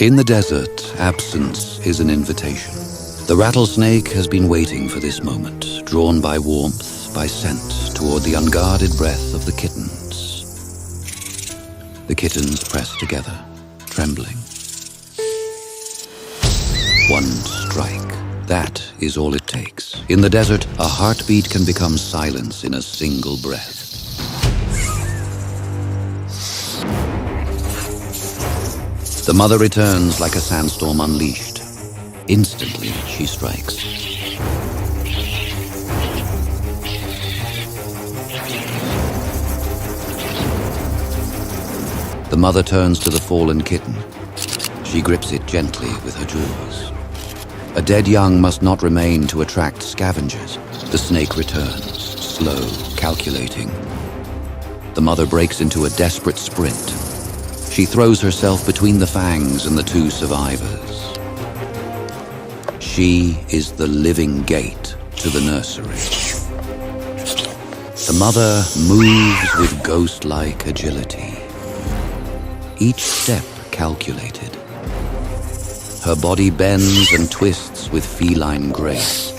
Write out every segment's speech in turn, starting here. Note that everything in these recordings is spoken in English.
In the desert, absence is an invitation. The rattlesnake has been waiting for this moment, drawn by warmth, by scent, toward the unguarded breath of the kittens. The kittens press together, trembling. One strike. That is all it takes. In the desert, a heartbeat can become silence in a single breath. The mother returns like a sandstorm unleashed. Instantly, she strikes. The mother turns to the fallen kitten. She grips it gently with her jaws. A dead young must not remain to attract scavengers. The snake returns, slow, calculating. The mother breaks into a desperate sprint. She throws herself between the fangs and the two survivors. She is the living gate to the nursery. The mother moves with ghost-like agility. Each step calculated. Her body bends and twists with feline grace.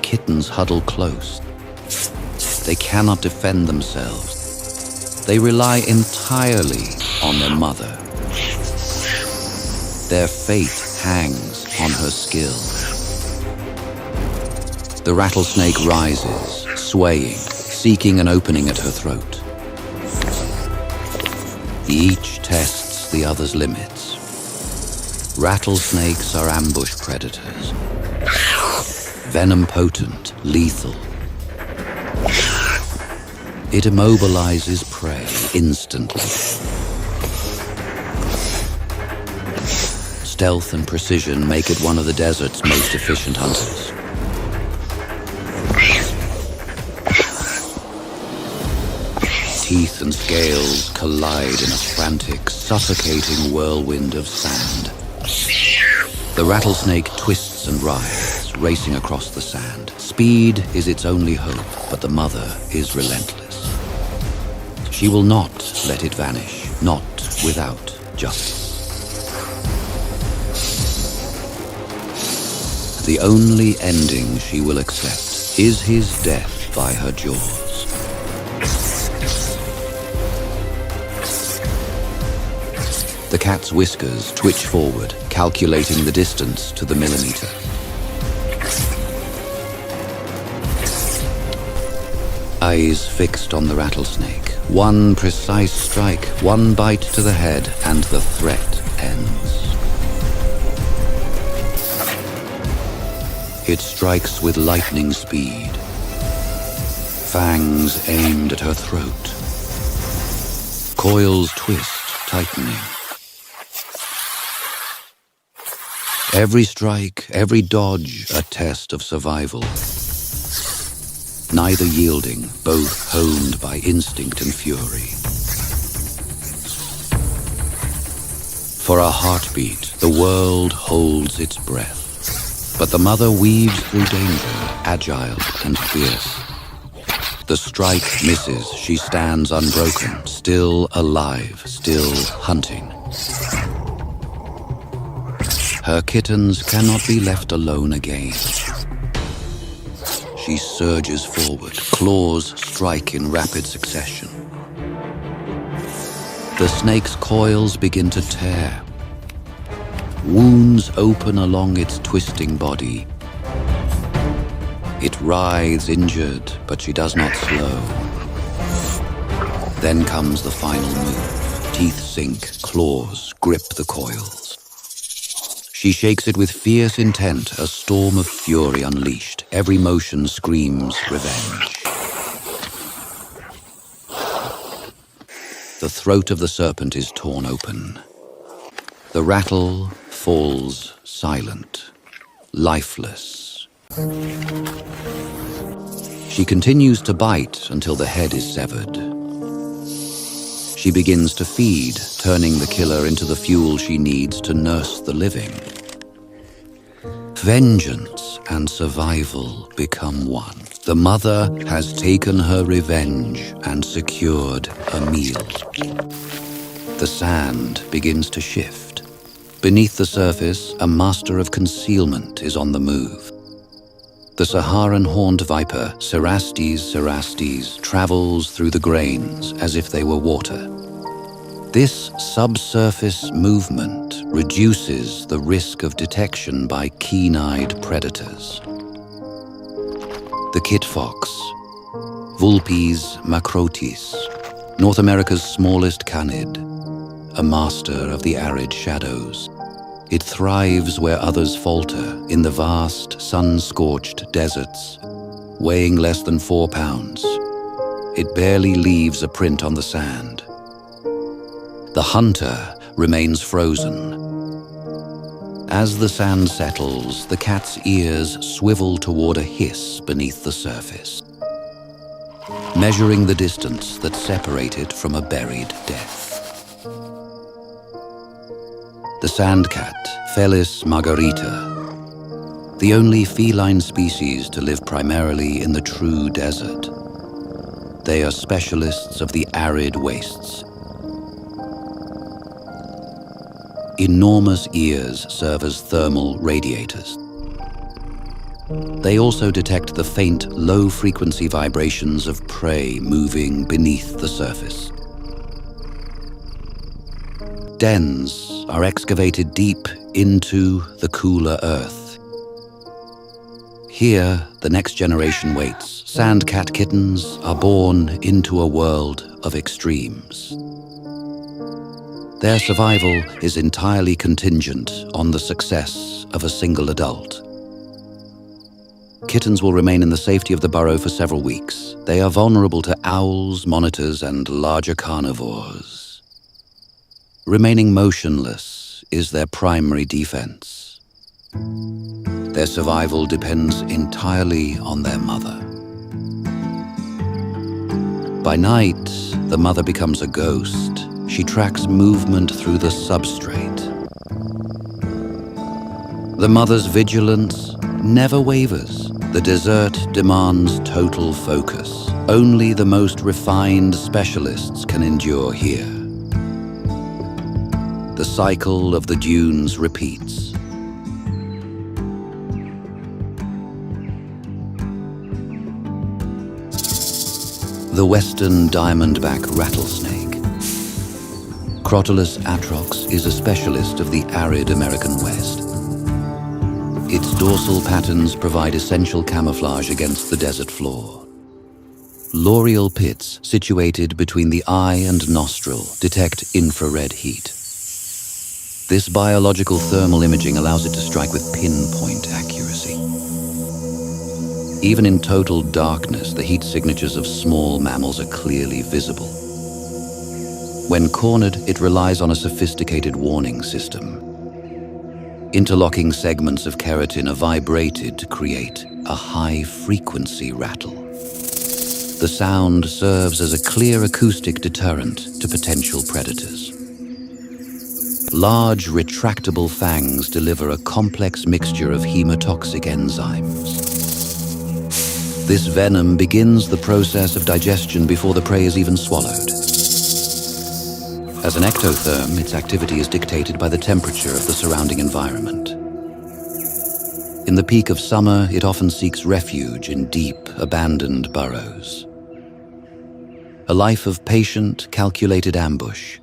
Kittens huddle close. They cannot defend themselves. They rely entirely on their mother. Their fate hangs on her skill. The rattlesnake rises, swaying, seeking an opening at her throat. Each tests the other's limits. Rattlesnakes are ambush predators. Venom potent, lethal. It immobilizes prey instantly. Stealth and precision make it one of the desert's most efficient hunters. Teeth and scales collide in a frantic, suffocating whirlwind of sand. The rattlesnake twists and writhes, racing across the sand. Speed is its only hope, but the mother is relentless. She will not let it vanish, not without justice. The only ending she will accept is his death by her jaws. The cat's whiskers twitch forward, calculating the distance to the millimeter. Eyes fixed on the rattlesnake. One precise strike, one bite to the head, and the threat ends. It strikes with lightning speed. Fangs aimed at her throat. Coils twist, tightening. Every strike, every dodge, a test of survival. Neither yielding, both honed by instinct and fury. For a heartbeat, the world holds its breath. But the mother weaves through danger, agile and fierce. The strike misses, she stands unbroken, still alive, still hunting. Her kittens cannot be left alone again. She surges forward, claws strike in rapid succession. The snake's coils begin to tear. Wounds open along its twisting body. It writhes injured, but she does not slow. Then comes the final move. Teeth sink, claws grip the coils. She shakes it with fierce intent, a storm of fury unleashed. Every motion screams revenge. The throat of the serpent is torn open. The rattle falls silent, lifeless. She continues to bite until the head is severed. She begins to feed, turning the killer into the fuel she needs to nurse the living. Vengeance and survival become one. The mother has taken her revenge and secured a meal. The sand begins to shift. Beneath the surface, a master of concealment is on the move. The Saharan horned viper, Cerastes cerastes, travels through the grains as if they were water. This subsurface movement reduces the risk of detection by keen-eyed predators. The kit fox, Vulpes macrotis, North America's smallest canid, a master of the arid shadows. It thrives where others falter, in the vast, sun-scorched deserts, weighing less than 4 pounds. It barely leaves a print on the sand. The hunter remains frozen. As the sand settles, the cat's ears swivel toward a hiss beneath the surface, measuring the distance that separates it from a buried death. The sand cat, Felis margarita, the only feline species to live primarily in the true desert. They are specialists of the arid wastes. Enormous ears serve as thermal radiators. They also detect the faint, low-frequency vibrations of prey moving beneath the surface. Dens are excavated deep into the cooler earth. Here, the next generation waits. Sand cat kittens are born into a world of extremes. Their survival is entirely contingent on the success of a single adult. Kittens will remain in the safety of the burrow for several weeks. They are vulnerable to owls, monitors, and larger carnivores. Remaining motionless is their primary defense. Their survival depends entirely on their mother. By night, the mother becomes a ghost. She tracks movement through the substrate. The mother's vigilance never wavers. The desert demands total focus. Only the most refined specialists can endure here. The cycle of the dunes repeats. The western diamondback rattlesnake, Crotalus atrox, is a specialist of the arid American West. Its dorsal patterns provide essential camouflage against the desert floor. L'Oreal pits, situated between the eye and nostril, detect infrared heat. This biological thermal imaging allows it to strike with pinpoint accuracy. Even in total darkness, the heat signatures of small mammals are clearly visible. When cornered, it relies on a sophisticated warning system. Interlocking segments of keratin are vibrated to create a high-frequency rattle. The sound serves as a clear acoustic deterrent to potential predators. Large, retractable fangs deliver a complex mixture of hemotoxic enzymes. This venom begins the process of digestion before the prey is even swallowed. As an ectotherm, its activity is dictated by the temperature of the surrounding environment. In the peak of summer, it often seeks refuge in deep, abandoned burrows. A life of patient, calculated ambush,